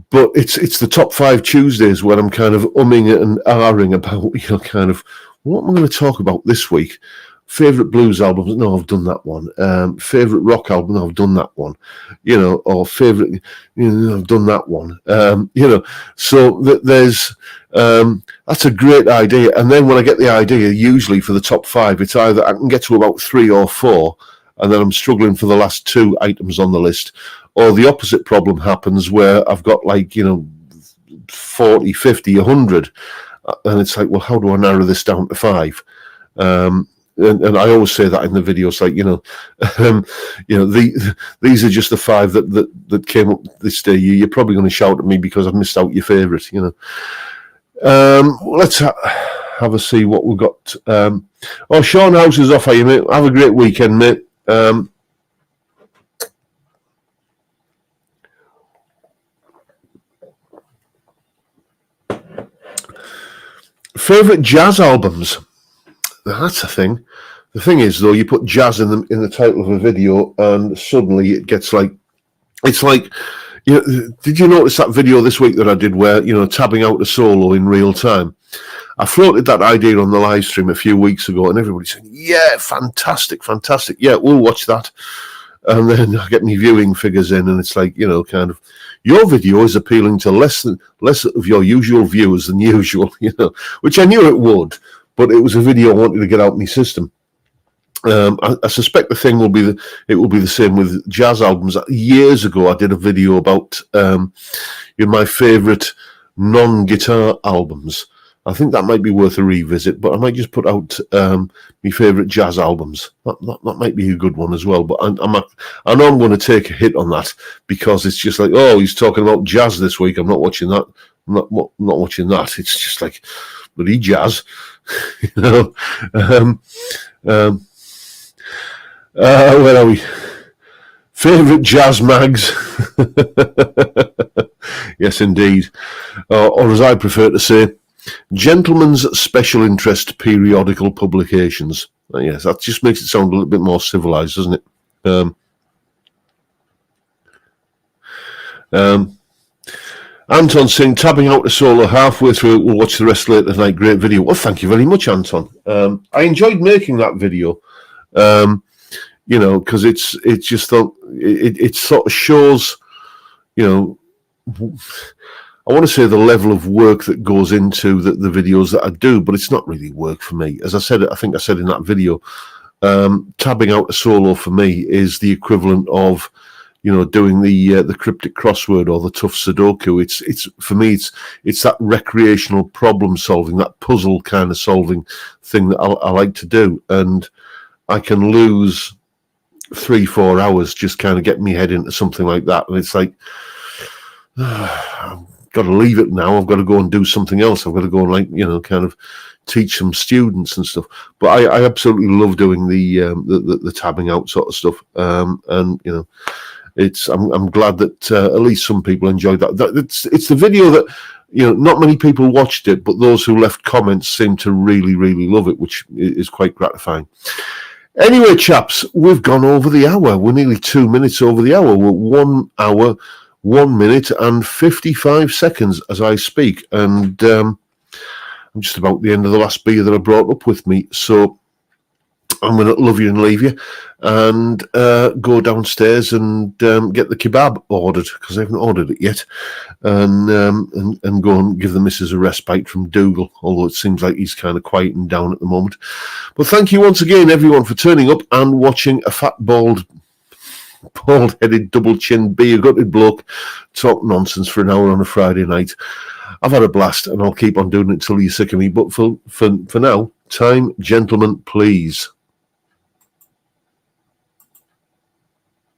But it's the top 5 Tuesdays when I'm kind of umming and ahhing about, you know, kind of what am I going to talk about this week? Favourite blues albums? No, I've done that one. Favourite rock album? No, I've done that one. You know, or favourite, you know, I've done that one. You know, so there's that's a great idea. And then when I get the idea, usually for the top 5, it's either I can get to about 3 or 4, and then I'm struggling for the last 2 items on the list. Or the opposite problem happens where I've got 40, 50, 100. And it's like, well, how do I narrow this down to 5? And I always say that in the videos, these are just the 5 that came up this day. You're probably going to shout at me because I've missed out your favourite, you know. Let's have a see what we've got. Sean House is off, are you, mate? Have a great weekend, mate. Favourite jazz albums? That's a thing. The thing is, though, you put jazz in the title of a video, and suddenly it gets it's like, Did you notice that video this week that I did where, tabbing out a solo in real time? I floated that idea on the live stream a few weeks ago, and everybody said, yeah, fantastic. Yeah, we'll watch that. And then I get my viewing figures in, and it's like, kind of, your video is appealing to less of your usual viewers than usual, which I knew it would, but it was a video I wanted to get out of my system. I suspect the thing will be the same with jazz albums. Years ago, I did a video about my favourite non-guitar albums. I think that might be worth a revisit, but I might just put out my favourite jazz albums. That might be a good one as well. But I know I'm going to take a hit on that because it's just like, oh, he's talking about jazz this week. I'm not watching that. I'm not watching that. It's just like bloody jazz, where are we? Favourite jazz mags? Yes, indeed. Or as I prefer to say, gentlemen's special interest periodical publications. Yes, that just makes it sound a little bit more civilised, doesn't it? Anton saying, tabbing out a solo halfway through, we'll watch the rest later tonight. Great video. Well, thank you very much, Anton. I enjoyed making that video. Because it sort of shows, I want to say the level of work that goes into the videos that I do, but it's not really work for me. As I said, I think I said in that video, tabbing out a solo for me is the equivalent of, doing the cryptic crossword or the tough Sudoku. It's for me, it's that recreational problem solving, that puzzle kind of solving thing that I like to do, and I can lose 3-4 hours just kind of getting my head into something like that, and it's like, I've got to leave it now. I've got to go and do something else. I've got to go and kind of teach some students and stuff. But I absolutely love doing the tabbing out sort of stuff, and I'm glad that at least some people enjoyed that. It's the video that not many people watched it, but those who left comments seem to really, really love it, which is quite gratifying. Anyway, chaps, we've gone over the hour. We're nearly 2 minutes over the hour. We're 1 hour, 1 minute and 55 seconds as I speak. And I'm just about the end of the last beer that I brought up with me. So I'm going to love you and leave you and go downstairs and get the kebab ordered, because I haven't ordered it yet, and go and give the missus a respite from Doodle, although it seems like he's kind of quieting down at the moment. But thank you once again, everyone, for turning up and watching a fat, bald-headed, double-chinned, beer-gutted bloke talk nonsense for an hour on a Friday night. I've had a blast, and I'll keep on doing it until you're sick of me. But for now, time, gentlemen, please.